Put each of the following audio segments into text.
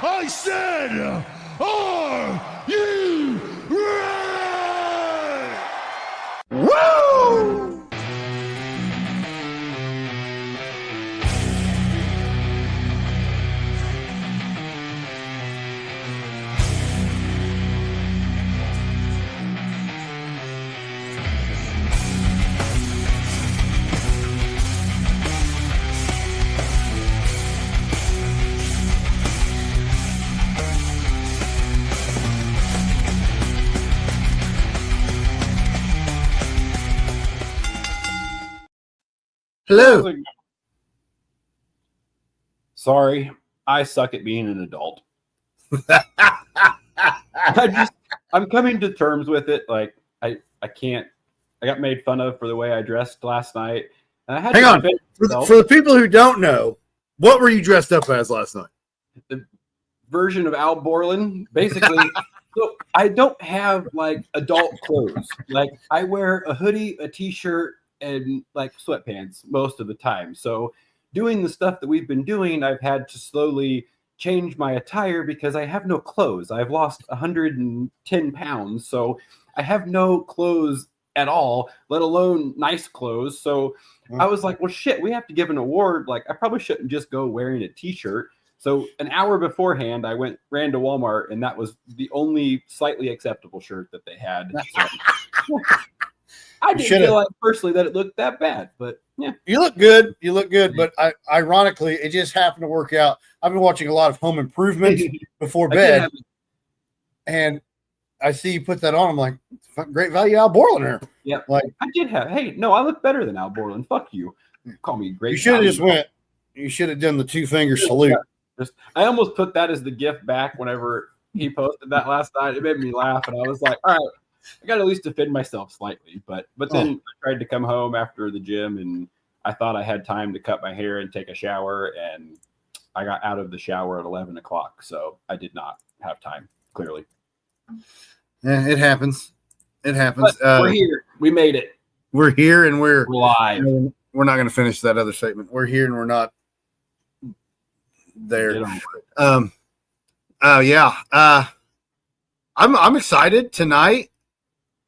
I said, are you ready? Woo! Hello. Sorry, I suck at being an adult. I'm coming to terms with it. Like I can't. I got made fun of for the way I dressed last night. And I had Hang to on. For the people who don't know, what were you dressed up as last night? The version of Al Borland, basically. So I don't have like adult clothes. Like I wear a hoodie, a t-shirt, and like sweatpants most of the time. So doing the stuff that we've been doing, I've had to slowly change my attire because I have no clothes. I've lost 110 pounds. So I have no clothes at all, let alone nice clothes. So I was like, well, shit, we have to give an award. Like I probably shouldn't just go wearing a t-shirt. So an hour beforehand, I ran to Walmart, and that was the only slightly acceptable shirt that they had. So, I didn't feel like personally that it looked that bad, but yeah. You look good. But ironically, it just happened to work out. I've been watching a lot of Home Improvement before bed, and I see you put that on. I'm like, great value, Al Borland here. Yeah, like I did have. Hey, no, I look better than Al Borland. Fuck you. Call me great. You should have just went. You should have done the 2-finger salute. I almost put that as the gift back whenever he posted that last night. It made me laugh, and I was like, all right. I got to at least defend myself slightly, but then I tried to come home after the gym, and I thought I had time to cut my hair and take a shower, and I got out of the shower at 11 o'clock, so I did not have time, clearly. Yeah, it happens. It happens. We're here. We made it. We're here, and we're live. We're not going to finish that other statement. We're here, and we're not there. I'm excited tonight.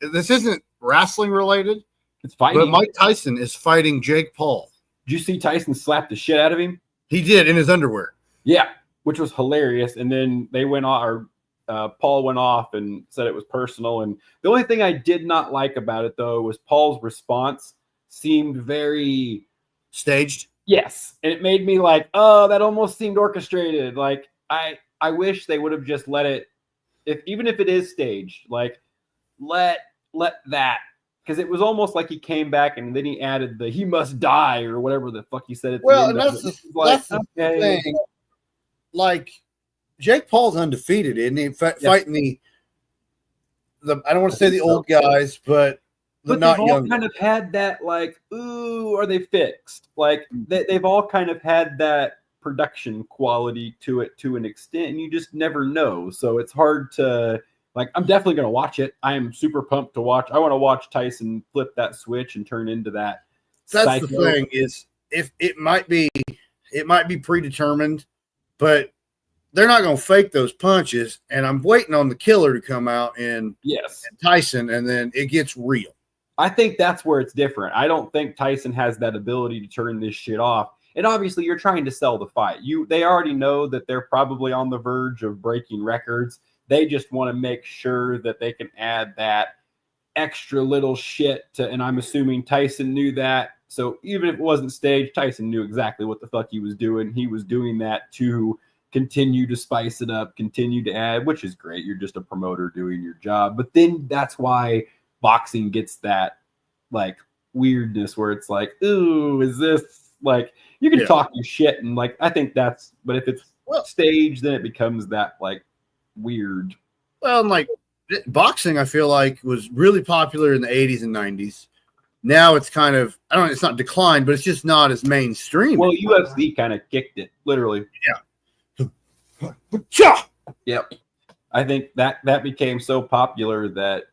This isn't wrestling related. It's fighting. But Mike Tyson is fighting Jake Paul. Did you see Tyson slap the shit out of him? He did in his underwear. Yeah, which was hilarious. And then they went on, Paul went off and said it was personal. And the only thing I did not like about it, though, was Paul's response seemed very staged. Yes. And it made me like, oh, that almost seemed orchestrated. Like, I wish they would have just let it, even if it is staged, like, let that, because it was almost like he came back and then he added the "he must die" or whatever the fuck he said at the end. And that's the thing. Like Jake Paul's undefeated, isn't he? Fighting the I don't want to say the old guys, but not they've young. all kind of had that like, ooh, are they fixed? Like they've all kind of had that production quality to it to an extent, and you just never know. So it's hard to. Like, I'm definitely going to watch it. I am super pumped to watch. I want to watch Tyson flip that switch and turn into that. That's the thing is, if it might be predetermined, but they're not going to fake those punches. And I'm waiting on the killer to come out and Tyson, and then it gets real. I think that's where it's different. I don't think Tyson has that ability to turn this shit off. And obviously, you're trying to sell the fight. They already know that they're probably on the verge of breaking records. They just want to make sure that they can add that extra little shit to, and I'm assuming Tyson knew that. So even if it wasn't staged, Tyson knew exactly what the fuck he was doing. He was doing that to continue to spice it up, continue to add, which is great. You're just a promoter doing your job. But then that's why boxing gets that like weirdness where it's like, ooh, is this like, you can talk your shit and like, I think that's, but if it's staged, then it becomes that like, weird. Well, like boxing, I feel like was really popular in the 80s and 90s. Now it's kind of, I don't know, it's not declined, but it's just not as mainstream. Well, UFC kind of kicked it, literally. Yeah. Yep. I think that became so popular that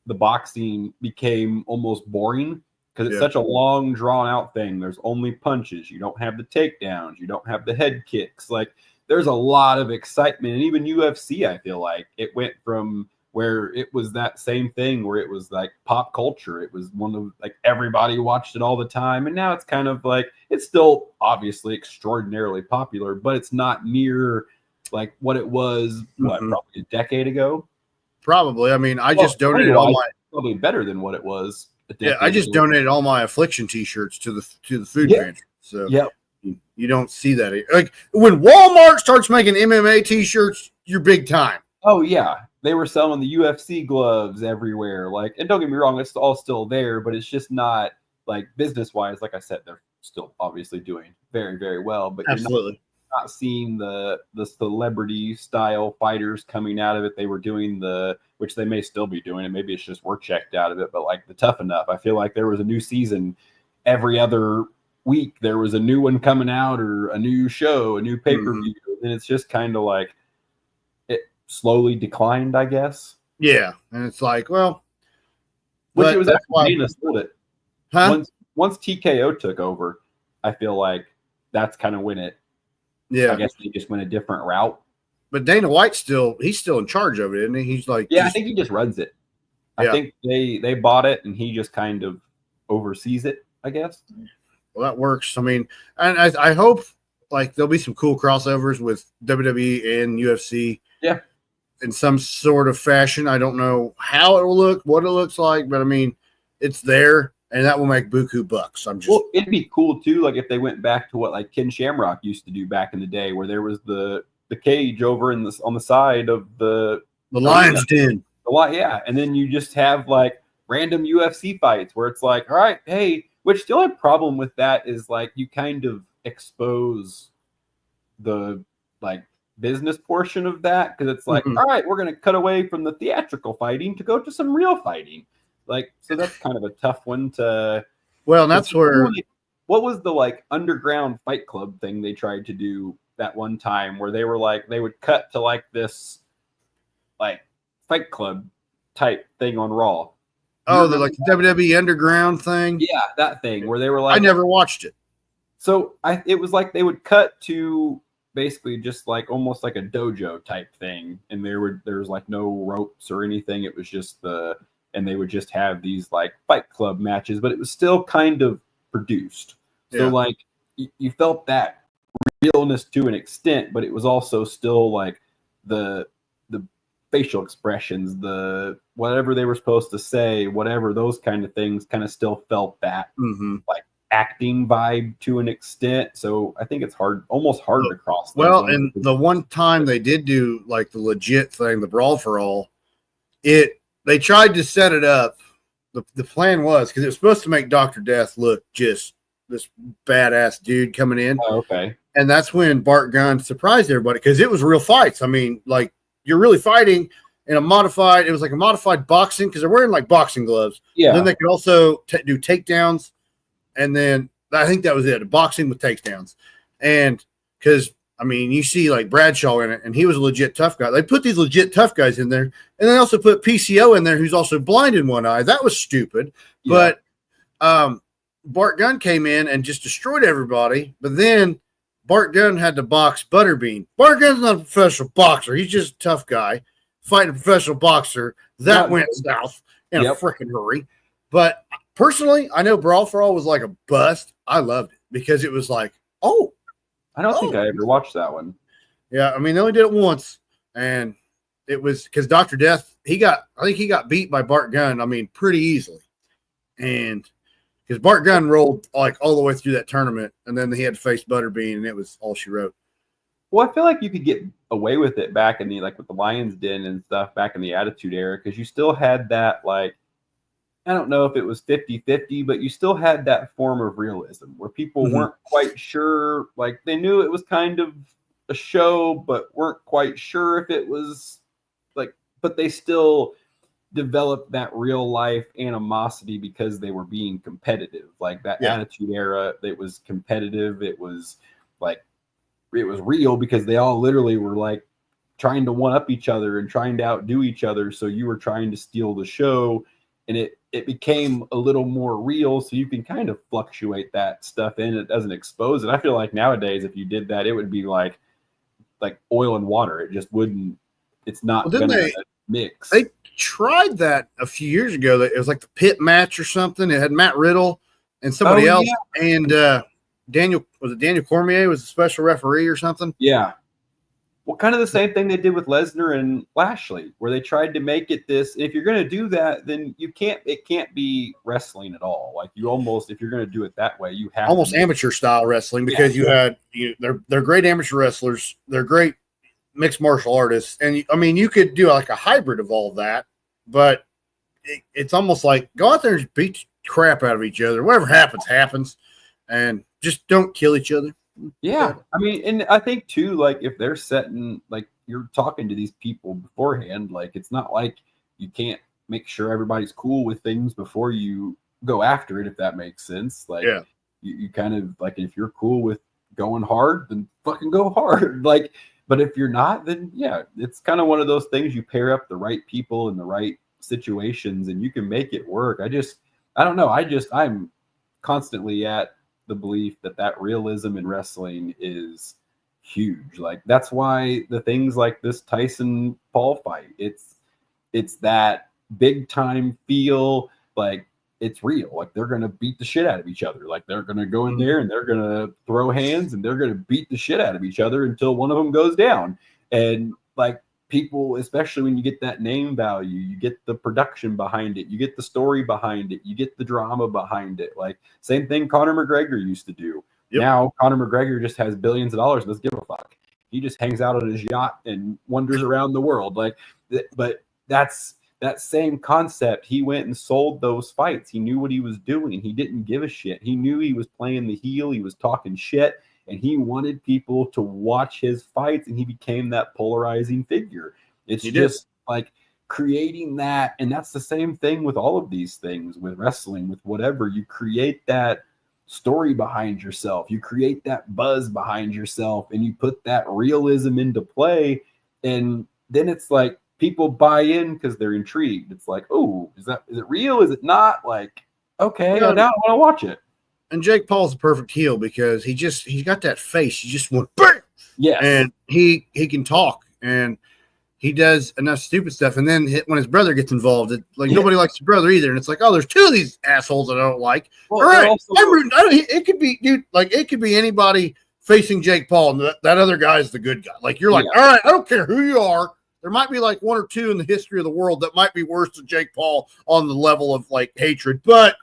the boxing became almost boring because it's such a long, drawn out thing. There's only punches. You don't have the takedowns. You don't have the head kicks. Like there's a lot of excitement. And even UFC, I feel like it went from where it was that same thing where it was like pop culture. It was one of like everybody watched it all the time. And now it's kind of like, it's still obviously extraordinarily popular, but it's not near like what it was, probably a decade ago. Probably. I mean, I just donated all my, probably better than what it was. I just donated all my Affliction t-shirts to the food pantry. So you don't see that. Like when Walmart starts making MMA t-shirts, you're big time. Oh yeah. They were selling the UFC gloves everywhere. Like, and don't get me wrong, it's all still there, but it's just not like business wise. Like I said, they're still obviously doing very, very well, but absolutely you're not seeing the celebrity style fighters coming out of it. They were doing which they may still be doing, and maybe it's just we're checked out of it, but like the Tough Enough, I feel like there was a new season every other week. There was a new one coming out or a new show, a new pay-per-view. And it's just kind of like, slowly declined, I guess. Yeah, and it's like, well, which it was actually Dana sold it. Huh? Once TKO took over, I feel like that's kind of when it. Yeah, I guess they just went a different route. But Dana White's he's still in charge of it, isn't he? He's like, I think he just runs it. I think they bought it and he just kind of oversees it, I guess. Well, that works. I mean, and I hope like there'll be some cool crossovers with WWE and UFC. Yeah. In some sort of fashion. I don't know how it will look, what it looks like, but I mean, it's there, and that will make buku bucks. It'd be cool too, like if they went back to what like Ken Shamrock used to do back in the day, where there was the cage over on the side of the Lion's Den. And then you just have like random UFC fights where it's like, all right, hey, which the only problem with that is like you kind of expose the like business portion of that, because it's like, all right, we're going to cut away from the theatrical fighting to go to some real fighting. Like, so that's kind of a tough one to. Well, and that's where. What was the like underground fight club thing they tried to do that one time where they were like, they would cut to like this like fight club type thing on Raw? Oh, the like WWE Underground thing? Yeah, that thing where they were like. I never watched it. So it was like they would cut to basically just like almost like a dojo type thing, and there was like no ropes or anything. It was just and they would just have these like fight club matches, but it was still kind of produced. So like you felt that realness to an extent, but it was also still like the facial expressions, the whatever they were supposed to say, whatever those kind of things kind of still felt that like acting vibe to an extent. So I think it's almost hard to cross. Well, and the one time they did do like the legit thing, the Brawl for All, they tried to set it up. The plan was because it was supposed to make Dr. Death look just this badass dude coming in. Oh, okay. And that's when Bart Gunn surprised everybody because it was real fights. I mean, like you're really fighting in it was like a modified boxing because they're wearing like boxing gloves. Yeah. Then they could also do takedowns. And then I think that was it, boxing with takedowns. And because, I mean, you see like Bradshaw in it, and he was a legit tough guy. They put these legit tough guys in there. And they also put PCO in there, who's also blind in one eye. That was stupid. Yeah. But Bart Gunn came in and just destroyed everybody. But then Bart Gunn had to box Butterbean. Bart Gunn's not a professional boxer. He's just a tough guy fighting a professional boxer. That went south in a freaking hurry. But personally, I know Brawl for All was like a bust. I loved it because it was like, I don't think I ever watched that one. Yeah, I mean, they only did it once, and it was because Dr. Death, I think he got beat by Bart Gunn, I mean, pretty easily. And because Bart Gunn rolled like all the way through that tournament, and then he had to face Butterbean, and it was all she wrote. Well, I feel like you could get away with it back in with the Lion's Den and stuff back in the Attitude Era because you still had that like, I don't know if it was 50-50, but you still had that form of realism where people weren't quite sure. Like they knew it was kind of a show, but weren't quite sure if it was like, but they still developed that real life animosity because they were being competitive. Like that Attitude Era, it was competitive. It was like, it was real because they all literally were like trying to one up each other and trying to outdo each other. So you were trying to steal the show. And it became a little more real, so you can kind of fluctuate that stuff in. It doesn't expose it. I feel like nowadays, if you did that, it would be like like oil and water. It just wouldn't. It's not Well, going didn't to mix. They tried that a few years ago. That it was like the pit match or something. It had Matt Riddle and somebody else, and Daniel Cormier was a special referee or something. Yeah. Well, kind of the same thing they did with Lesnar and Lashley, where they tried to make it this. If you're going to do that, then it can't be wrestling at all. Like you almost, if you're going to do it that way, you have almost amateur style wrestling because they're great amateur wrestlers. They're great mixed martial artists. And I mean, you could do like a hybrid of all that, but it's almost like go out there and beat the crap out of each other. Whatever happens, and just don't kill each other. Yeah. I mean, and I think too, like if they're setting, like you're talking to these people beforehand, like it's not like you can't make sure everybody's cool with things before you go after it, if that makes sense. Like you kind of like, if you're cool with going hard, then fucking go hard. Like, but if you're not, then yeah, it's kind of one of those things. You pair up the right people in the right situations and you can make it work. I don't know. I'm constantly at the belief that realism in wrestling is huge. Like that's why the things like this Tyson Paul fight, it's that big time feel, like it's real. Like they're going to beat the shit out of each other. Like they're going to go in there and they're going to throw hands and they're going to beat the shit out of each other until one of them goes down. And like people, especially when you get that name value, you get the production behind it, you get the story behind it, you get the drama behind it. Like same thing Conor McGregor used to do. Yep. Now Conor McGregor just has billions of dollars and doesn't give a fuck. He just hangs out on his yacht and wanders around the world. Like, but that's that same concept. He went and sold those fights. He knew what he was doing. He didn't give a shit. He knew he was playing the heel. He was talking shit. And he wanted people to watch his fights, and he became that polarizing figure. It's just like creating that. And that's the same thing with all of these things, with wrestling, with whatever. You create that story behind yourself. You create that buzz behind yourself, and you put that realism into play. And then it's like people buy in because they're intrigued. It's like, oh, is it real? Is it not? Like, okay, now I want to watch it. And Jake Paul's the perfect heel because he's got that face. He just went bang! Yeah, and he can talk and he does enough stupid stuff. And then when his brother gets involved, nobody likes his brother either. And it's like, oh, there's two of these assholes that I don't like. Well, all right, it could be, dude. Like it could be anybody facing Jake Paul, and that other guy is the good guy. Like you're like, all right, I don't care who you are. There might be like one or two in the history of the world that might be worse than Jake Paul on the level of like hatred, but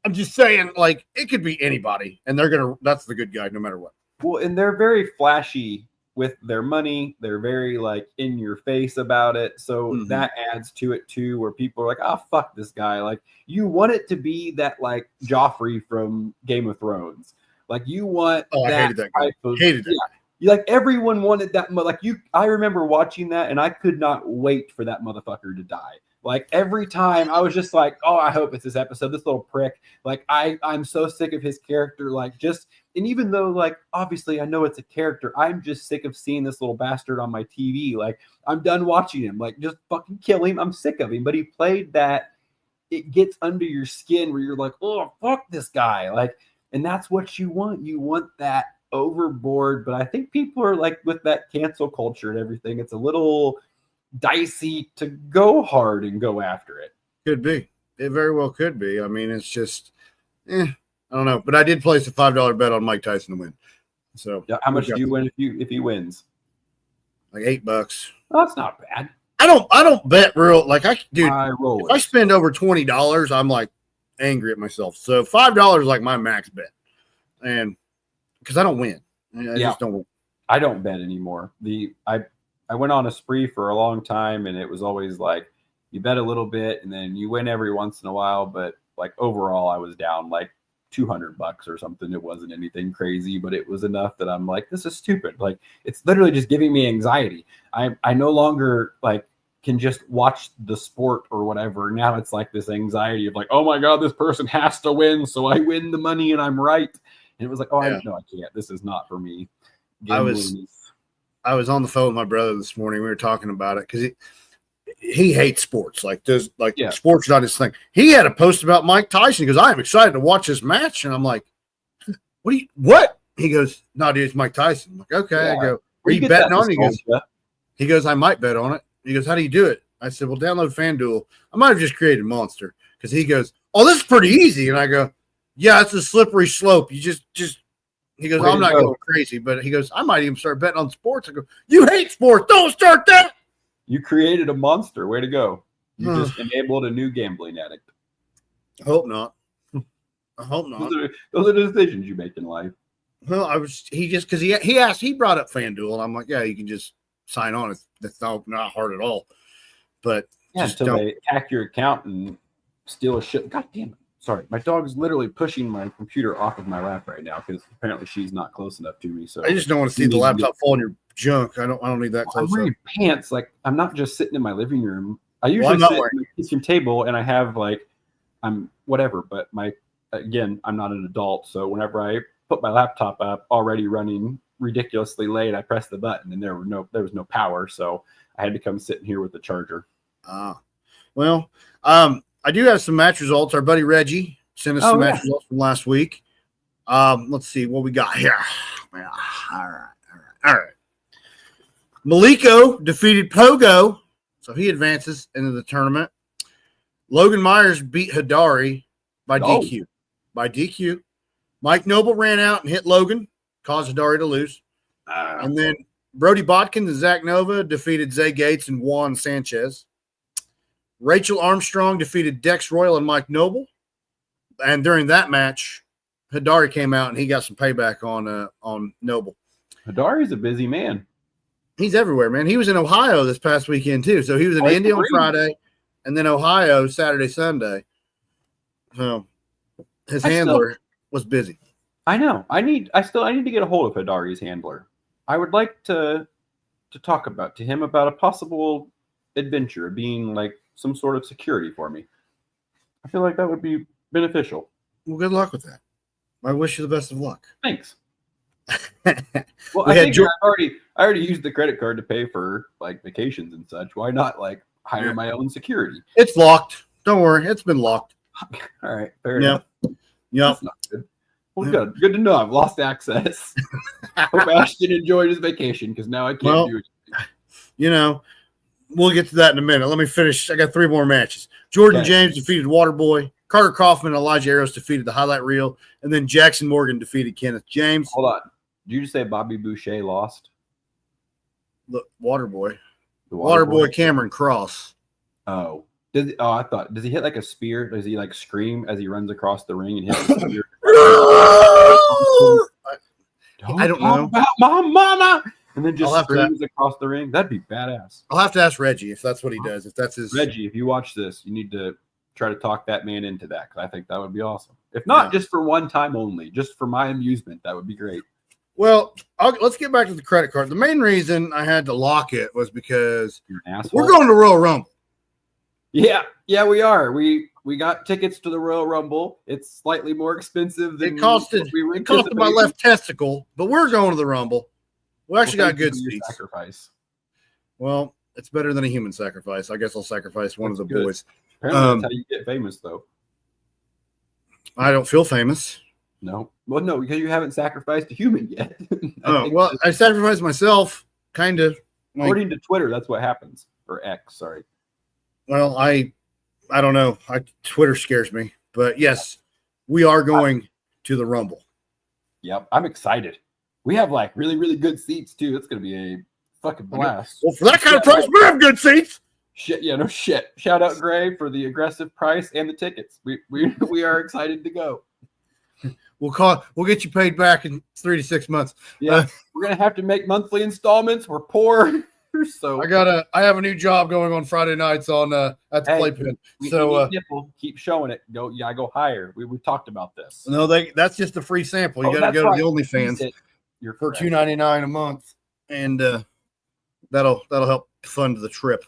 I'm just saying, like, it could be anybody, and that's the good guy no matter what. Well, and they're very flashy with their money. They're very, like, in your face about it. So that adds to it, too, where people are like, oh, fuck this guy. Like, you want it to be that, like, Joffrey from Game of Thrones. Like, you want I hated that guy. Hated it. Like, everyone wanted that. Like, I remember watching that, and I could not wait for that motherfucker to die. Like every time I was just like, oh, I hope it's this episode, this little prick. Like I'm so sick of his character. Like and even though like, obviously I know it's a character, I'm just sick of seeing this little bastard on my TV. Like I'm done watching him, like just fucking kill him. I'm sick of him. But he played that, it gets under your skin where you're like, oh, fuck this guy. Like, and that's what you want. You want that overboard. But I think people are like with that cancel culture and everything, it's a little dicey to go hard and go after it. Could be. It very well could be. I mean, it's just, I don't know. But I did place a $5 bet on Mike Tyson to win. So how much do you win if he wins? Like $8. Oh, that's not bad. I don't bet real like if I spend over $20, I'm like angry at myself. So $5 is like my max bet, and because I don't win, I just don't win. I don't bet anymore. I went on a spree for a long time, and it was always like you bet a little bit and then you win every once in a while. But like overall, I was down like $200 or something. It wasn't anything crazy, but it was enough that I'm like, this is stupid. Like it's literally just giving me anxiety. I no longer like can just watch the sport or whatever. Now it's like this anxiety of like, oh my God, this person has to win. So I win the money and I'm right. And it was like, oh, I can't. This is not for me. I was on the phone with my brother this morning. We were talking about it because he hates sports. Sports not his thing. He had a post about Mike Tyson. He goes, I am excited to watch this match. And I'm like, what? He goes, no, dude, it's Mike Tyson. I'm like, okay. Yeah. I go, are you betting on it? He goes, I might bet on it. He goes, how do you do it? I said, well, download FanDuel. I might have just created Monster because he goes, oh, this is pretty easy. And I go, yeah, it's a slippery slope. You just he goes, I'm not going crazy, but he goes, I might even start betting on sports. I go, you hate sports. Don't start that. You created a monster. Way to go. You just enabled a new gambling addict. I hope not. I hope not. Those are the decisions you make in life. Well, he brought up FanDuel, and I'm like, yeah, you can just sign on. That's not hard at all. But just until they hack your account and steal a shit. God damn it. Sorry, my dog's literally pushing my computer off of my lap right now because apparently she's not close enough to me. So I just don't want to see the laptop fall in your junk. I don't need that close. I'm wearing pants. Like I'm not just sitting in my living room. I usually sit at the kitchen table and I have I'm whatever. But I'm not an adult, so whenever I put my laptop up, already running ridiculously late, I pressed the button and there was no power, so I had to come sit in here with the charger. Well, I do have some match results. Our buddy Reggie sent us some match results from last week. Let's see what we got here. All right. Maliko defeated Pogo, so he advances into the tournament. Logan Myers beat Hidari by DQ. Mike Noble ran out and hit Logan, caused Hidari to lose. And then Brody Botkins and Zach Nova defeated Zay Gates and Juan Sanchez. Rachel Armstrong defeated Dex Royal and Mike Noble. And during that match, Hidari came out and he got some payback on Noble. Hidari's a busy man. He's everywhere, man. He was in Ohio this past weekend, too. So he was in Indy on Friday and then Ohio Saturday, Sunday. So his handler was busy. I know. I need to get a hold of Hidari's handler. I would like to talk to him about a possible adventure, being like some sort of security for me. I feel like that would be beneficial. Well, good luck with that. I wish you the best of luck. Thanks. Well, I already used the credit card to pay for like vacations and such. Why not hire my own security? It's locked. Don't worry, it's been locked. All right, fair enough. Yeah. That's not good. Well, good to know. I've lost access. Hope Ashton enjoyed his vacation because now I can't do it. We'll get to that in a minute. Let me finish. I got 3 more matches. Jordan James defeated Waterboy. Carter Kaufman and Elijah Arrows defeated the highlight reel. And then Jackson Morgan defeated Kenneth James. Hold on. Did you just say Bobby Boucher lost? Look, Waterboy. The Waterboy Cameron Cross. Oh. I thought, does he hit like a spear? Does he scream as he runs across the ring and hits the spear? I don't know. About my mama! And then just screams across the ring. That'd be badass. I'll have to ask Reggie if that's what he does. If that's his Reggie, if you watch this, you need to try to talk that man into that because I think that would be awesome. If not, just for one time only, just for my amusement, that would be great. Well, let's get back to the credit card. The main reason I had to lock it was because we're going to Royal Rumble. Yeah, we are. We got tickets to the Royal Rumble. It's slightly more expensive than it costed my left testicle, but we're going to the Rumble. We actually got good seats. Sacrifice. Well, it's better than a human sacrifice. I guess I'll sacrifice one of the boys. Apparently, that's how you get famous, though. I don't feel famous. No. Well, no, because you haven't sacrificed a human yet. I sacrificed myself, kind of. According to Twitter, that's what happens. Or X, sorry. Well, I don't know. Twitter scares me. But, yes, we are going to the Rumble. Yep, I'm excited. We have really, really good seats too. It's gonna be a fucking blast. Well, for that kind of price, we have good seats. Shit, yeah, no shit. Shout out Gray for the aggressive price and the tickets. We are excited to go. We'll get you paid back in 3 to 6 months. Yeah, we're gonna have to make monthly installments. We're poor, so I have a new job going on Friday nights on at the playpen. So keep showing it. Go higher. We talked about this. No, that's just a free sample. You got to go to the OnlyFans. You're for $2.99 a month, and that'll help fund the trip.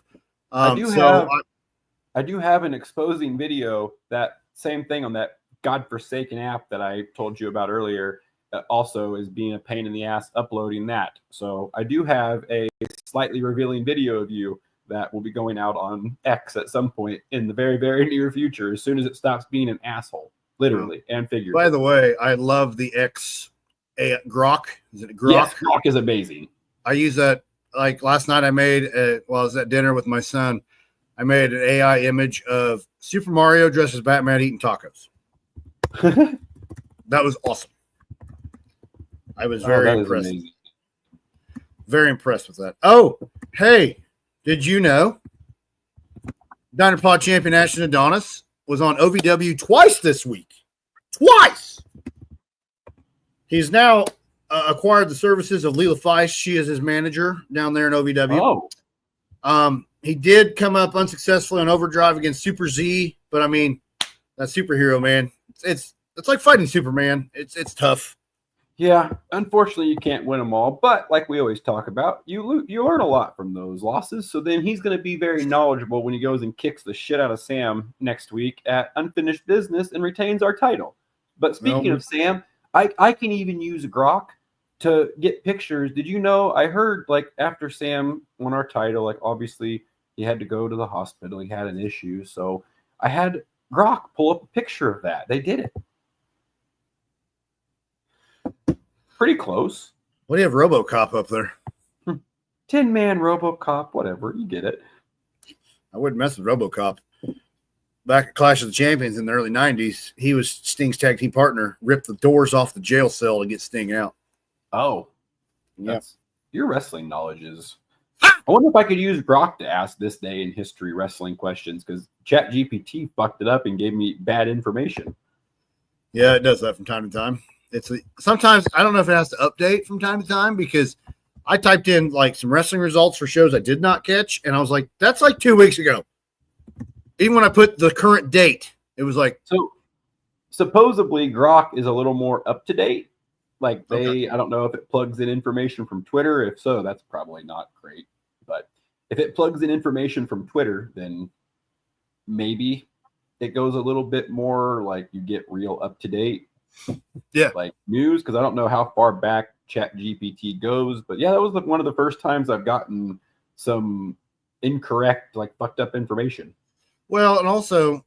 I do have an exposing video. That same thing on that godforsaken app that I told you about earlier. That also is being a pain in the ass uploading that. So I do have a slightly revealing video of you that will be going out on X at some point in the very, very near future. As soon as it stops being an asshole, literally and figuratively. By the way, I love the X. Grok. Is it Grok? Yes, Grok is amazing. I use that. Like last night, I made while I was at dinner with my son. I made an AI image of Super Mario dressed as Batman eating tacos. That was awesome. I was very impressed. Very impressed with that. Oh, hey, did you know Diner Pod champion Ashton Adonis was on OVW twice this week? Twice! He's now acquired the services of Leela Feist. She is his manager down there in OVW. Oh. He did come up unsuccessfully on Overdrive against Super Z, but I mean, that superhero, man, it's like fighting Superman. It's tough. Yeah, unfortunately, you can't win them all. But like we always talk about, you learn a lot from those losses. So then he's going to be very knowledgeable when he goes and kicks the shit out of Sam next week at Unfinished Business and retains our title. But speaking of Sam, I can even use Grok to get pictures. Did you know? I heard like after Sam won our title, like obviously he had to go to the hospital. He had an issue, so I had Grok pull up a picture of that. They did it. Pretty close. What do you have RoboCop up there? 10-man RoboCop, whatever. You get it. I wouldn't mess with RoboCop. Back at Clash of the Champions in the early 90s, he was Sting's tag team partner, ripped the doors off the jail cell to get Sting out. Oh. Yeah. Your wrestling knowledge is... I wonder if I could use Grok to ask this day in history wrestling questions, because ChatGPT fucked it up and gave me bad information. Yeah, it does that from time to time. Sometimes I don't know if it has to update from time to time, because I typed in like some wrestling results for shows I did not catch, and I was like, that's like 2 weeks ago. Even when I put the current date, it was like. So supposedly Grok is a little more up to date. Like I don't know if it plugs in information from Twitter. If so, that's probably not great. But if it plugs in information from Twitter, then maybe it goes a little bit more like you get real up to date. Yeah, like news, because I don't know how far back ChatGPT goes, but yeah, that was one of the first times I've gotten some incorrect, like fucked up information. Well, and also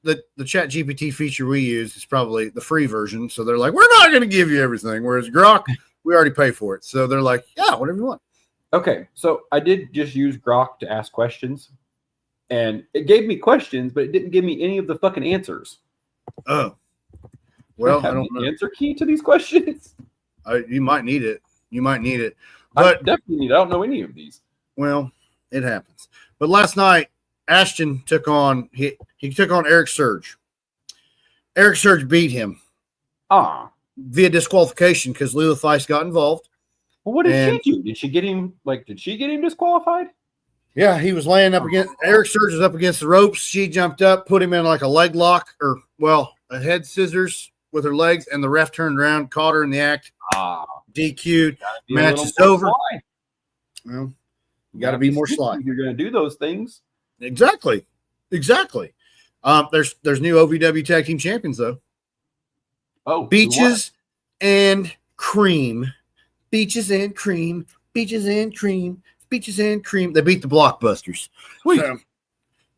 the ChatGPT feature we use is probably the free version, so they're like, we're not going to give you everything. Whereas Grok, we already pay for it, so they're like, yeah, whatever you want. Okay, so I did just use Grok to ask questions, and it gave me questions, but it didn't give me any of the fucking answers. Oh. Well, I don't know. Answer key to these questions. You might need it. But I definitely need it. I don't know any of these. Well, it happens. But last night, Ashton took on he took on Eric Surge. Eric Surge beat him. Via disqualification because Leela Feist got involved. Well, what did she do? Did she get him disqualified? Yeah, he was laying up against Eric Surge was up against the ropes. She jumped up, put him in like a leg lock a head scissors with her legs, and the ref turned around, caught her in the act. DQ'd. Match is over. Sly. Well, you got to be more sly. You're going to do those things. Exactly. There's new OVW tag team champions though. Oh, Beaches and Cream. Beaches and Cream. Beaches and Cream. Beaches and Cream. They beat the Blockbusters. Sweet.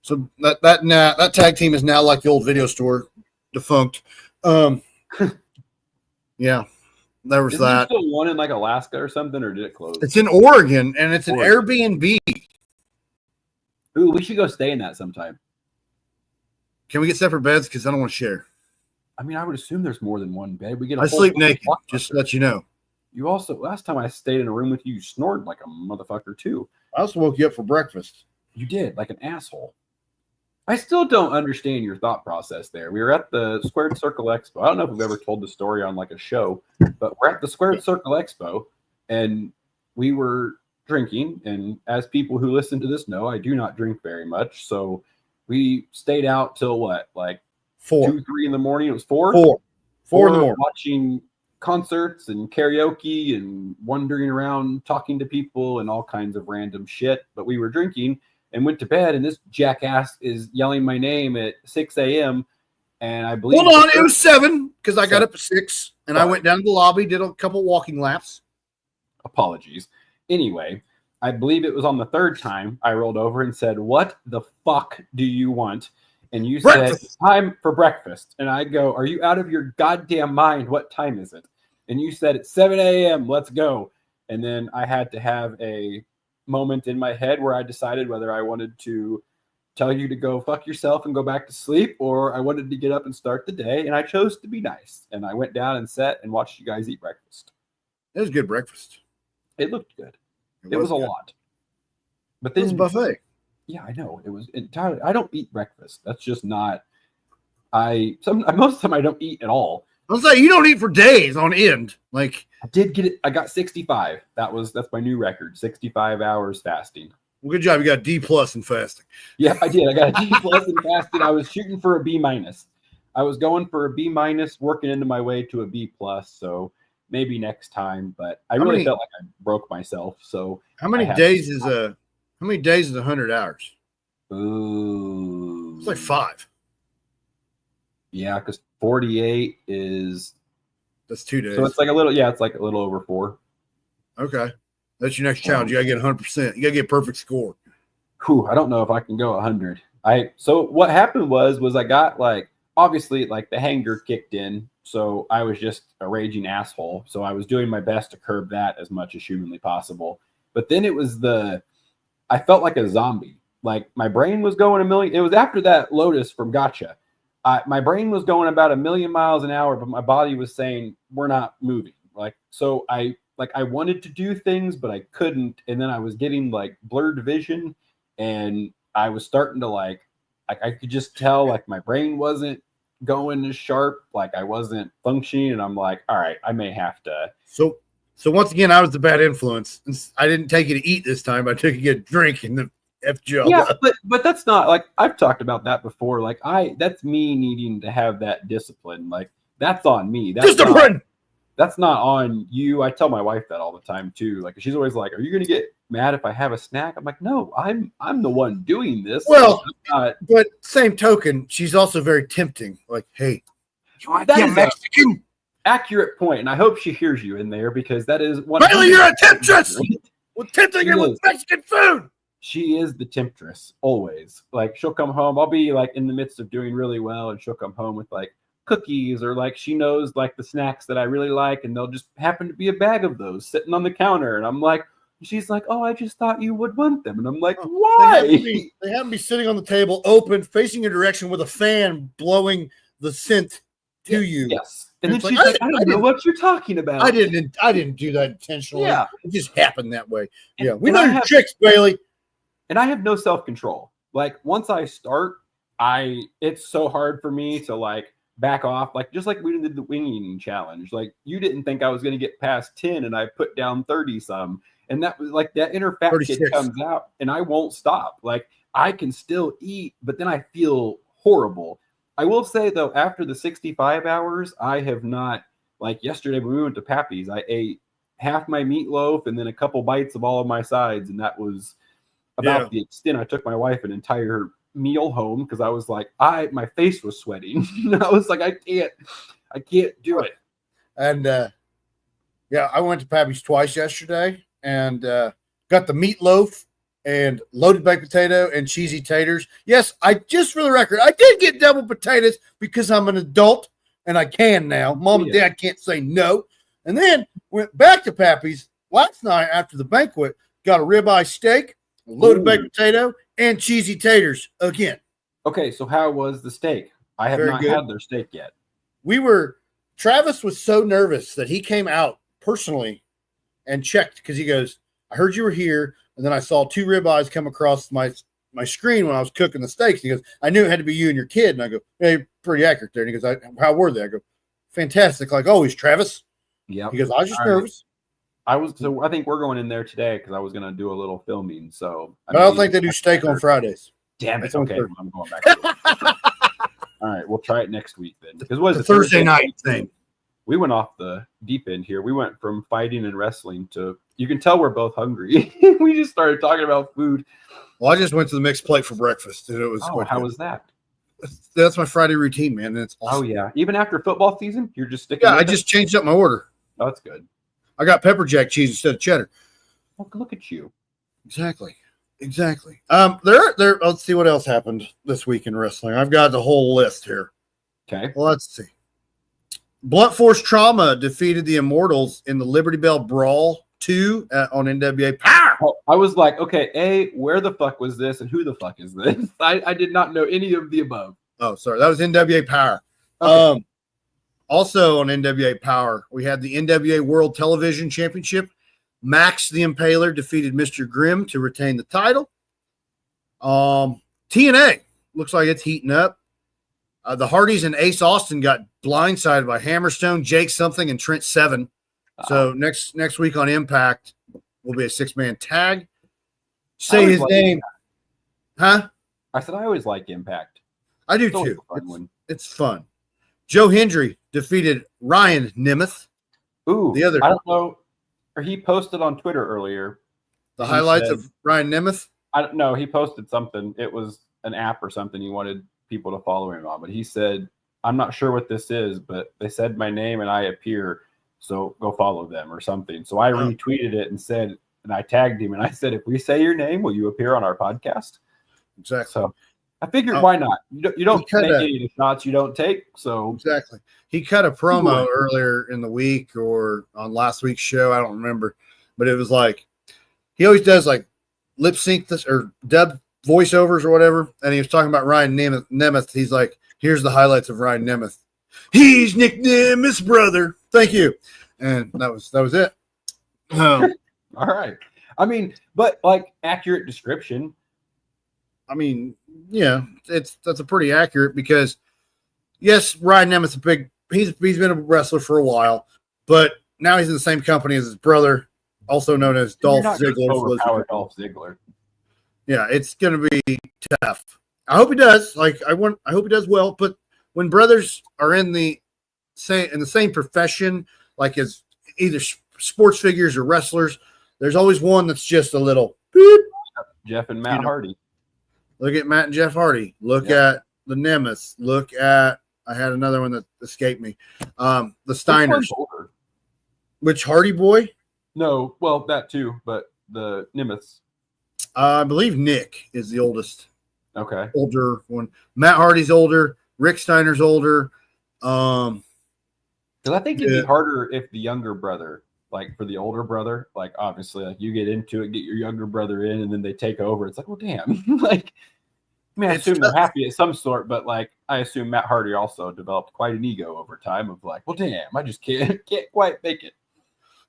So that tag team is now like the old video store, defunct. Yeah, there was Isn't that. There still one in like Alaska or something, or did it close? It's in Oregon, and it's an Airbnb. Ooh, we should go stay in that sometime. Can we get separate beds? Because I don't want to share. I mean, I would assume there's more than one bed. I sleep naked, just to let you know. You also, last time I stayed in a room with you, you snored like a motherfucker too. I also woke you up for breakfast. You did, like an asshole. I still don't understand your thought process there. We were at the Squared Circle Expo. I don't know if we've ever told the story on like a show, but we're at the Squared Circle Expo, and we were drinking. And as people who listen to this know, I do not drink very much. So we stayed out till what, like 4, 2, 3 in the morning? It was 4? 4 in the morning. Watching concerts and karaoke and wandering around talking to people and all kinds of random shit. But we were drinking and went to bed, and this jackass is yelling my name at 6 a.m. And I believe... Hold on, it was 7 because I got up at 6, and I went down to the lobby, did a couple walking laps. Apologies. Anyway, I believe it was on the 3rd time I rolled over and said, "What the fuck do you want?" And you said, "Time for breakfast." And I go, "Are you out of your goddamn mind? What time is it?" And you said, "It's 7 a.m. Let's go." And then I had to have a moment in my head where I decided whether I wanted to tell you to go fuck yourself and go back to sleep, or I wanted to get up and start the day. And I chose to be nice. And I went down and sat and watched you guys eat breakfast. It was a good breakfast. It looked good. It was a lot. But then it was a buffet. Yeah, I know. It was entirely. I don't eat breakfast. That's just not. Most of the time I don't eat at all. I was like, you don't eat for days on end. Like, I did get it. I got 65. That's my new record. 65 hours fasting. Well, good job. You got a D+ in fasting. Yeah, I did. I got a D+ in fasting. I was shooting for a B-. I was going for a B-, working into my way to a B+. So maybe next time. But I really felt like I broke myself. So how many days is 100 hours? Ooh, it's like 5. Yeah, because 48 is. That's 2 days. So it's like a little. Yeah, it's like a little over 4. Okay. That's your next challenge. You got to get 100%. You got to get a perfect score. Whew, I don't know if I can go 100. So what happened was I got obviously the hanger kicked in. So I was just a raging asshole. So I was doing my best to curb that as much as humanly possible. But then I felt like a zombie. Like my brain was going a million. It was after that Lotus from Gotcha. My brain was going about 1,000,000 miles an hour, but my body was saying, we're not moving. So I wanted to do things, but I couldn't. And then I was getting blurred vision, and I was starting to I could just tell my brain wasn't going as sharp. I wasn't functioning. And I'm like, all right, I may have to. So once again, I was the bad influence. I didn't take you to eat this time. I took you to get a drink in the F job. Yeah, but that's not I've talked about that before. That's me needing to have that discipline. That's on me. Discipline. That's not on you. I tell my wife that all the time too. She's always like, "Are you going to get mad if I have a snack?" I'm like, "No, I'm the one doing this." Well, but same token, she's also very tempting. Hey, you want that Mexican? Accurate point, and I hope she hears you in there, because that is one. Bailey, you're a temptress. We're tempting her with Mexican food. She is the temptress always. She'll come home. I'll be in the midst of doing really well, and she'll come home with cookies, or she knows the snacks that I really like, and they'll just happen to be a bag of those sitting on the counter, and I'm she's like, "Oh, I just thought you would want them," and I'm like, "Why?" They have me sitting on the table, open, facing your direction, with a fan blowing the scent to you. Yes, and then she's like, "I don't know what you're talking about." I didn't do that intentionally. Yeah, it just happened that way. We know your tricks, Bailey. And I have no self-control. Once I start, it's so hard for me to back off. Just like we did the winging challenge. You didn't think I was going to get past 10, and I put down 30 some. And that was that inner fat 36. kid comes out, and I won't stop. I can still eat, but then I feel horrible. I will say though, after the 65 hours, I have not, yesterday when we went to Pappy's, I ate half my meatloaf and then a couple bites of all of my sides. And that was about the extent. I took my wife an entire meal home because I was my face was sweating. I was like, I can't do it. And I went to Pappy's twice yesterday, and got the meatloaf and loaded baked potato and cheesy taters. Yes, just for the record, I did get double potatoes because I'm an adult and I can now. Mom and Dad can't say no. And then went back to Pappy's last night after the banquet, got a ribeye steak, loaded baked potato, and cheesy taters again. Okay, so how was the steak? I have not had their steak yet. Travis was so nervous that he came out personally and checked, because he goes, "I heard you were here, and then I saw 2 ribeyes come across my screen when I was cooking the steaks." He goes, "I knew it had to be you and your kid." And I go, "Yeah, you're pretty accurate there." And he goes, "How were they?" I go, "Fantastic, like always, Travis." Yeah. He goes, "I was just nervous." I think we're going in there today because I was going to do a little filming. So I don't think they do steak on Fridays. Damn it. Okay, I'm going back. All right, we'll try it next week then. Because what is it? Thursday night thing. We went off the deep end here. We went from fighting and wrestling to, you can tell we're both hungry. We just started talking about food. Well, I just went to the mixed plate for breakfast, and it was. Oh, how was that? That's my Friday routine, man. And it's awesome. Oh yeah, even after football season, you're just sticking. Yeah, I just changed up my order. Oh, that's good. I got pepper jack cheese instead of cheddar. Look at you. Exactly. Let's see what else happened this week in wrestling. I've got the whole list here. Okay. Well, let's see. Blunt Force Trauma defeated the Immortals in the Liberty Bell Brawl 2 on NWA Power. Oh, I was like, okay, where the fuck was this and who the fuck is this? I did not know any of the above. Oh, sorry. That was NWA Power. Okay. Also on NWA Power, we had the NWA World Television Championship. Max the Impaler defeated Mr. Grimm to retain the title. TNA looks like it's heating up. The Hardys and Ace Austin got blindsided by Hammerstone, Jake Something, and Trent Seven. So next week on Impact will be a 6-man tag. Say his name. Huh? I said I always like Impact. I do too. It's fun. Joe Hendry defeated Ryan Nemeth. Ooh, the other. I don't know. Or he posted on Twitter earlier. The highlights of Ryan Nemeth? I don't know. He posted something. It was an app or something he wanted people to follow him on. But he said, I'm not sure what this is, but they said my name and I appear. So go follow them or something. So I retweeted it and said, and I tagged him and I said, if we say your name, will you appear on our podcast? Exactly. So I figured, why not? You don't take any of the shots you don't take. So exactly. He cut a promo earlier in the week or on last week's show. I don't remember, but it was like he always does like lip sync this or dub voiceovers or whatever. And he was talking about Ryan Nemeth. He's like, here's the highlights of Ryan Nemeth. He's Nick Nemeth's brother. Thank you. And that was it. All right. I mean, but like accurate description. I mean, yeah, that's a pretty accurate because yes, Ryan Nemeth's he's been a wrestler for a while, but now he's in the same company as his brother, also known as Dolph Ziggler. Dolph Ziggler. Yeah, it's gonna be tough. I hope he does. I hope he does well. But when brothers are in the same profession, like as either sports figures or wrestlers, there's always one that's just a little beep. Jeff and Matt Hardy. Look at Matt and Jeff Hardy. Look at the Nemeth. Look at I had another one that escaped me. The Steiners. Which Hardy boy? No, well that too, but the Nemeths. I believe Nick is the oldest. Okay. Older one. Matt Hardy's older. Rick Steiner's older. Because I think it'd be harder if the younger brother, like for the older brother, like obviously, like you get into it, get your younger brother in, and then they take over. It's like, well, damn. Like, I mean, I assume they're happy of some sort, but like, I assume Matt Hardy also developed quite an ego over time of like, well, damn, I just can't quite make it.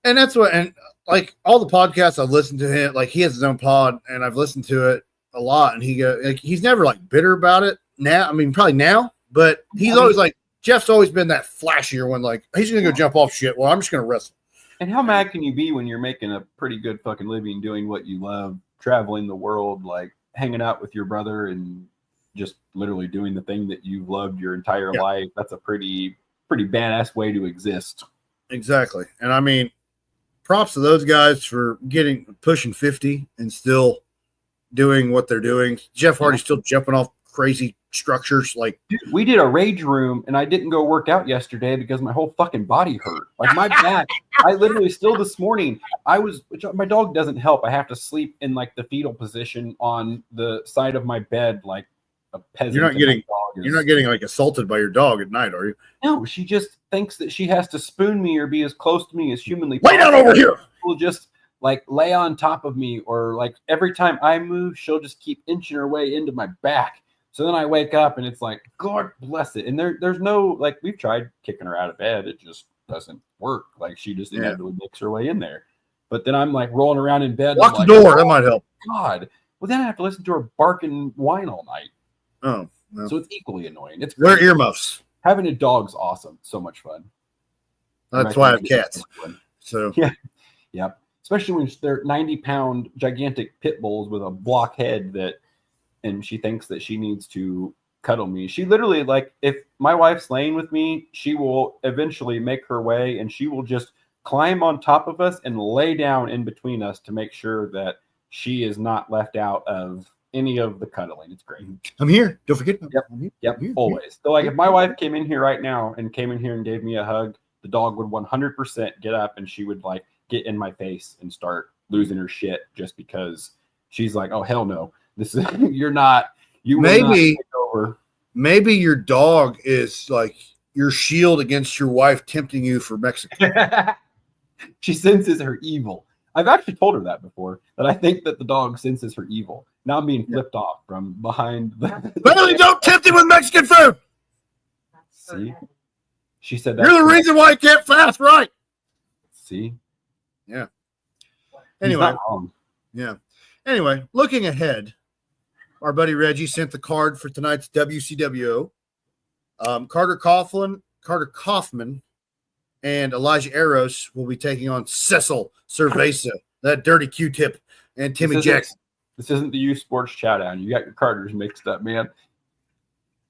And that's what, and like all the podcasts I've listened to him, like he has his own pod, and I've listened to it a lot, and he's never like bitter about it now. I mean, probably now, but he's always like, Jeff's always been that flashier one, like he's gonna go jump off shit. Well, I'm just gonna wrestle. And how mad can you be when you're making a pretty good fucking living doing what you love, traveling the world, like hanging out with your brother and just literally doing the thing that you've loved your entire life? That's a pretty badass way to exist. Exactly. And I mean, props to those guys for pushing 50 and still doing what they're doing. Jeff Hardy's still jumping off crazy structures. Like, dude, we did a rage room and I didn't go work out yesterday because my whole fucking body hurt. Like my back, I literally still this morning, my dog doesn't help. I have to sleep in like the fetal position on the side of my bed, like a peasant. You're not getting like assaulted by your dog at night, are you? No, she just thinks that she has to spoon me or be as close to me as humanly possible. Lay down over here. She'll just like lay on top of me, or like every time I move, she'll just keep inching her way into my back. So then I wake up and it's like, God bless it. And there's no, like, we've tried kicking her out of bed. It just doesn't work. Like, she just inevitably makes her way in there. But then I'm like rolling around in bed. Lock the door. That might help. God. Well, then I have to listen to her bark and whine all night. Oh. No. So it's equally annoying. It's wear earmuffs. Having a dog's awesome. So much fun. That's why I have cats. So yeah. Yep. Especially when they're 90-pound gigantic pit bulls with a block head and she thinks that she needs to cuddle me. She literally, like, if my wife's laying with me, she will eventually make her way and she will just climb on top of us and lay down in between us to make sure that she is not left out of any of the cuddling. It's great. I'm here. Don't forget. Yep. Always. So, like, if my wife came in here right now and came in here and gave me a hug, the dog would 100% get up and she would, like, get in my face and start losing her shit just because she's like, oh, hell no. This is you're not. You maybe not take over. Maybe your dog is like your shield against your wife tempting you for Mexico. She senses her evil. I've actually told her that before, that I think that the dog senses her evil. Now I'm being flipped off from behind the Bailey, don't tempt him with Mexican food. See? She said that. You're the reason why I can't fast right. See? Yeah. He's Anyway. not wrong. Yeah. Anyway, looking ahead, our buddy Reggie sent the card for tonight's WCWO. Carter Kaufman and Elijah Eros will be taking on Cecil Cerveza, that dirty Q-tip, and Timmy Jackson. This isn't the youth sports chat-down. You got your Carters mixed up, man.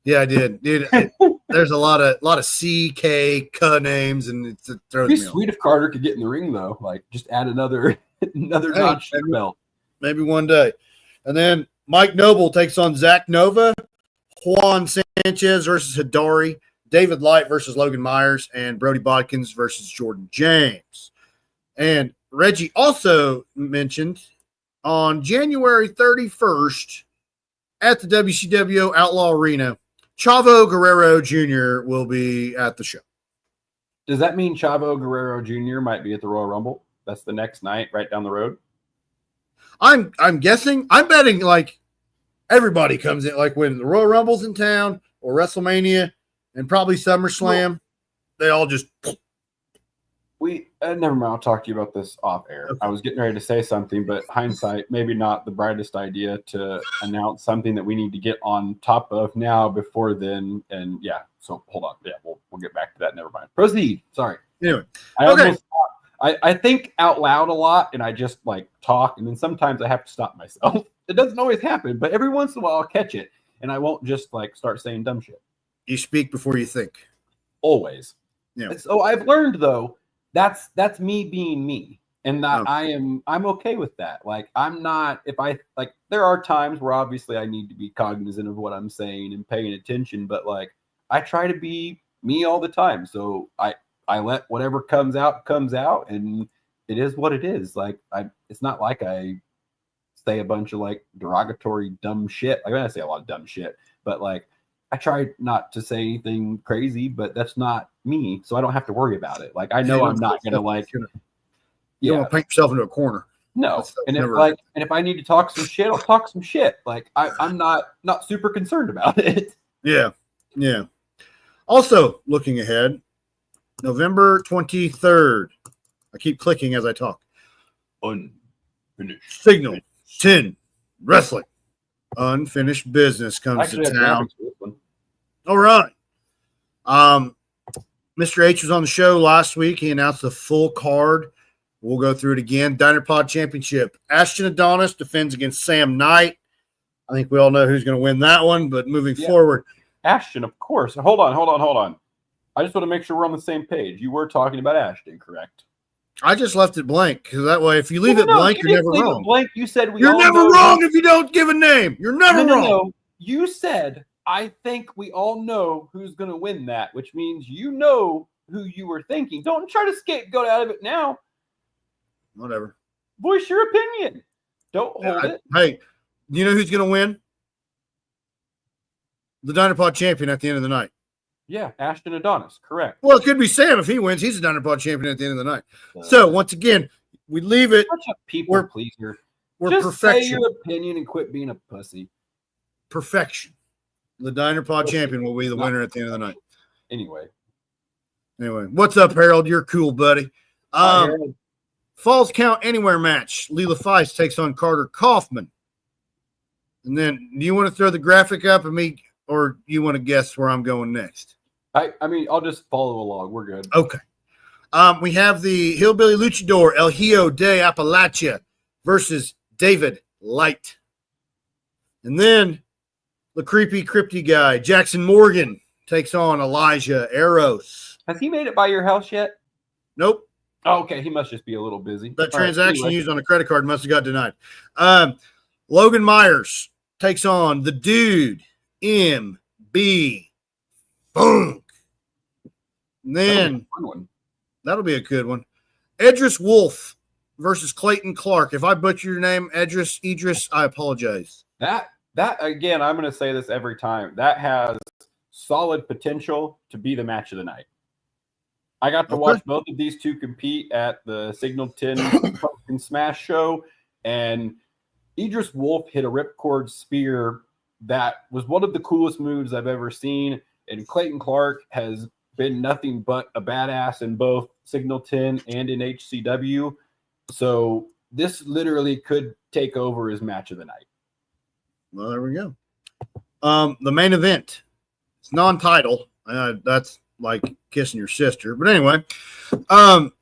Yeah, I did. Dude, there's a lot of C-K names, and it throws me off. It'd be sweet if Carter could get in the ring, though. Like, just add another notch to the belt. Maybe one day. And then Mike Noble takes on Zach Nova, Juan Sanchez versus Hidari, David Light versus Logan Myers, and Brody Bodkins versus Jordan James. And Reggie also mentioned on January 31st at the WCWO Outlaw Arena, Chavo Guerrero Jr. will be at the show. Does that mean Chavo Guerrero Jr. might be at the Royal Rumble? That's the next night, right down the road. I'm guessing. I'm betting like everybody comes in, like when the Royal Rumble's in town or WrestleMania and probably SummerSlam, they all just. Never mind. I'll talk to you about this off air. Okay. I was getting ready to say something, but hindsight, maybe not the brightest idea to announce something that we need to get on top of now before then. And yeah, so hold on. Yeah, we'll get back to that. Never mind. Proceed. Sorry. Anyway, I think out loud a lot, and I just like talk, and then sometimes I have to stop myself. It doesn't always happen, but every once in a while I'll catch it, and I won't just like start saying dumb shit. You speak before you think. Always. Yeah. So I've learned though. That's me being me, and that I'm okay with that. Like I'm not, if I like, there are times where obviously I need to be cognizant of what I'm saying and paying attention, but like I try to be me all the time. So I let whatever comes out, and it is what it is. Like it's not like I say a bunch of like derogatory dumb shit. Like I say a lot of dumb shit, but like I try not to say anything crazy, but that's not me, so I don't have to worry about it. Like I know I'm not gonna like. You don't want to paint yourself into a corner. No, and if I need to talk some shit, I'll talk some shit. Like I'm not super concerned about it. Yeah. Also, looking ahead, November 23rd. I keep clicking as I talk. Unfinished Signal 10 Wrestling. Unfinished Business comes to town. All right. Mr. H was on the show last week. He announced the full card. We'll go through it again. Diner Pod Championship. Ashton Adonis defends against Sam Knight. I think we all know who's going to win that one, but moving forward. Ashton, of course. Hold on. I just want to make sure we're on the same page. You were talking about Ashton, correct? I just left it blank because that way, if you leave it blank, you're never wrong. Blank. You said you're never wrong if you don't give a name. You're never wrong. No. You said, I think we all know who's going to win that, which means you know who you were thinking. Don't try to scapegoat out of it now. Whatever. Voice your opinion. Don't hold it. Hey, you know who's going to win? The Diner Pod champion at the end of the night. Yeah, Ashton Adonis, correct. Well, it could be Sam if he wins. He's a Diner Pod champion at the end of the night. So, once again, we leave it. Such a people pleaser. We're just perfection. Say your opinion and quit being a pussy. Perfection. The Diner Pod champion will be the winner at the end of the night. Anyway, what's up, Harold? You're cool, buddy. Falls Count Anywhere match. Leela Feist takes on Carter Kaufman. And then, do you want to throw the graphic up and me, or you want to guess where I'm going next? I mean, I'll just follow along. We're good. Okay. We have the Hillbilly Luchador El Hijo de Appalachia versus David Light. And then the crypty guy, Jackson Morgan, takes on Elijah Eros. Has he made it by your house yet? Nope. Oh, okay. He must just be a little busy. That transaction used on a credit card must have got denied. Logan Myers takes on the Dude M.B. Funk. And then that'll be a good one. Edris Wolf versus Clayton Clark. If I butcher your name, Idris, I apologize. That again, I'm going to say this every time. That has solid potential to be the match of the night. I got to watch both of these two compete at the Signal 10 Pumpkin Smash show, and Idris Wolf hit a ripcord spear that was one of the coolest moves I've ever seen, and Clayton Clark has been nothing but a badass in both Signal 10 and in HCW, so this literally could take over as match of the night. Well, there we go. The main event, it's non-title. That's like kissing your sister. But anyway,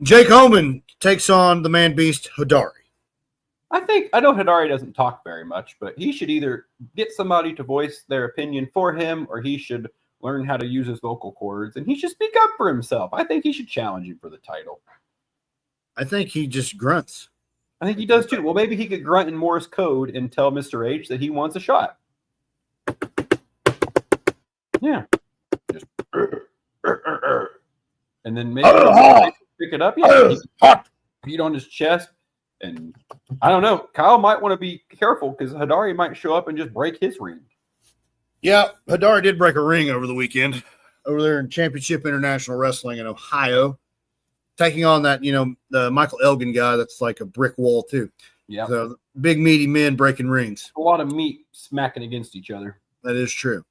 Jake Oman takes on the man beast Hidari. I know Hidari doesn't talk very much, but he should either get somebody to voice their opinion for him, or he should learn how to use his vocal cords, and he should speak up for himself. I think he should challenge him for the title. I think he just grunts. I think he does too. Well, maybe he could grunt in Morse code and tell Mr. H that he wants a shot. Yeah. Just and then maybe pick it up. Yeah. Beat on his chest. And I don't know. Kyle might want to be careful because Hidari might show up and just break his ring. Yeah, Hidari did break a ring over the weekend over there in Championship International Wrestling in Ohio, taking on that, the Michael Elgin guy that's like a brick wall too. Yeah. So big meaty men breaking rings. A lot of meat smacking against each other. That is true.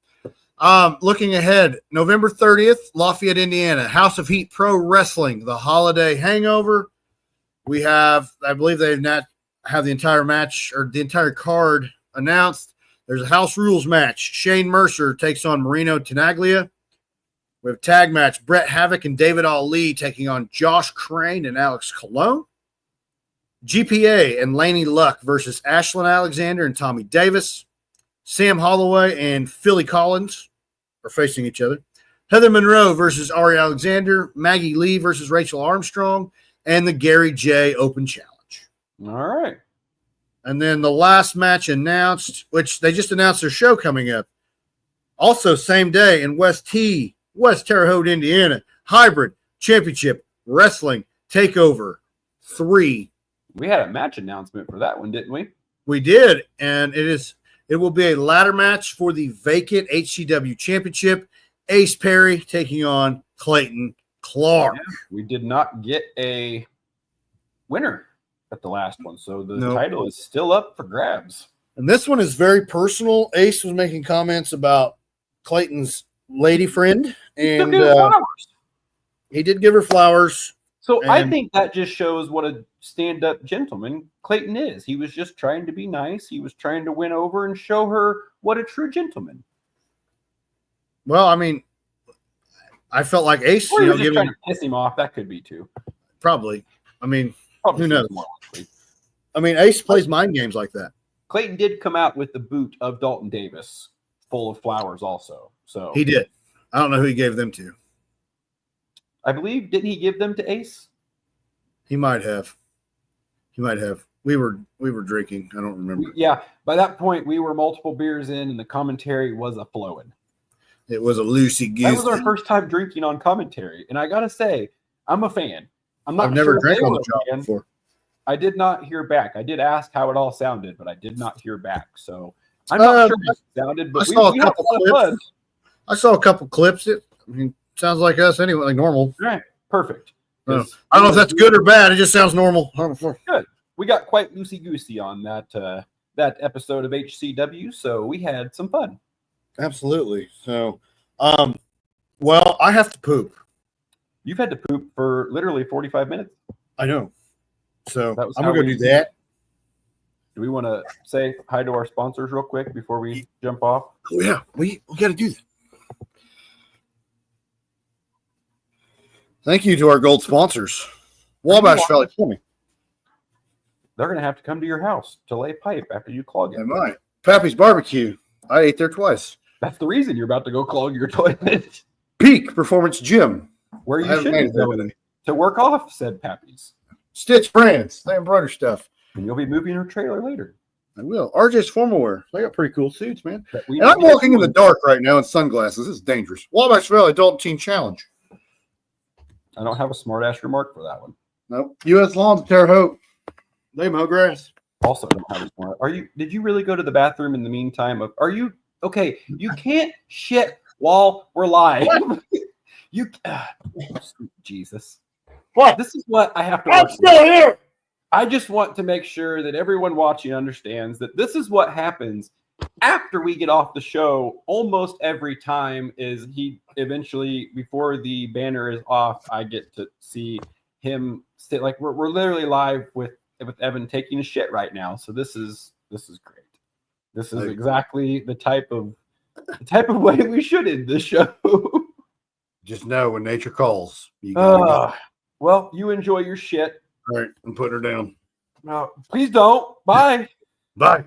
Looking ahead, November 30th, Lafayette, Indiana, House of Heat Pro Wrestling, the Holiday Hangover. We have, I believe they not have the entire match or the entire card announced. There's a house rules match. Shane Mercer takes on Marino Tenaglia. We have a tag match. Bret Havoc and David Ali taking on Josh Crane and Alex Colon. GPA and Laney Luck versus Ashlyn Alexander and Tommy Davis. Sam Holloway and Philly Collins are facing each other. Heather Monroe versus Ari Alexander. Maggie Lee versus Rachel Armstrong. And the Gary J Open Challenge. All right. And then the last match announced, which they just announced their show coming up. Also, same day in West Terre Haute, Indiana, Hybrid Championship Wrestling Takeover 3. We had a match announcement for that one, didn't we? We did, and it will be a ladder match for the vacant HCW Championship. Ace Perry taking on Clayton Clark. Yeah, we did not get a winner at the last one, so the title is still up for grabs. And this one is very personal. Ace was making comments about Clayton's lady friend, and he did give her flowers. So I think that just shows what a stand-up gentleman Clayton is. He was just trying to be nice. He was trying to win over and show her what a true gentleman. Well, I mean, I felt like Ace, or just trying to piss him off. That could be too. Probably. I mean, who knows? I mean, Ace plays mind games like that. Clayton did come out with the boot of Dalton Davis, full of flowers, also. So he did. I don't know who he gave them to. I believe, didn't he give them to Ace? He might have. We were drinking. I don't remember. Yeah. By that point, we were multiple beers in, and the commentary was a flowing. It was a loosey-goosey. That was our first time drinking on commentary, and I gotta say, I'm a fan. I've never drank on the job before. I did not hear back. I did ask how it all sounded, but I did not hear back. So I'm not sure how it sounded, but we had a lot of fun. I saw a couple clips. Sounds like us anyway, like normal. Right, perfect. I don't know if that's good or bad. It just sounds normal. Good. We got quite loosey-goosey on that episode of HCW, so we had some fun. Absolutely. So, well, I have to poop. You've had to poop for literally 45 minutes. I know. So I'm going to go do that. Do we want to say hi to our sponsors real quick before we jump off? Oh, yeah. We got to do that. Thank you to our gold sponsors. Wabash Valley Plumbing. They're going to have to come to your house to lay pipe after you clog it. They might. Pappy's Barbecue. I ate there twice. That's the reason you're about to go clog your toilet. Peak Performance Gym. Where you should be going to work off, said Pappy's. Stitch Brands. They embroider stuff. And you'll be moving your trailer later. I will. RJ's Formal Wear. They got pretty cool suits, man. And I'm walking in the dark right now in sunglasses. This is dangerous. Wabash Valley Adult Teen Challenge. I don't have a smart ass remark for that one. Nope. U.S. Lawns of Terre Haute. They mow grass. Also don't have a smart. Did you really go to the bathroom in the meantime? Okay, you can't shit while we're live. You, Jesus. What? This is what I have to I'm work still with. here. I just want to make sure that everyone watching understands that this is what happens after we get off the show. Almost every time is he eventually, before the banner is off, I get to see him sit. Like we're literally live with Evan taking a shit right now. So this is great. This is exactly the type of way we should end this show. Just know when nature calls, you gotta go. Well, you enjoy your shit. All right, I'm putting her down. No, please don't. Bye. Bye.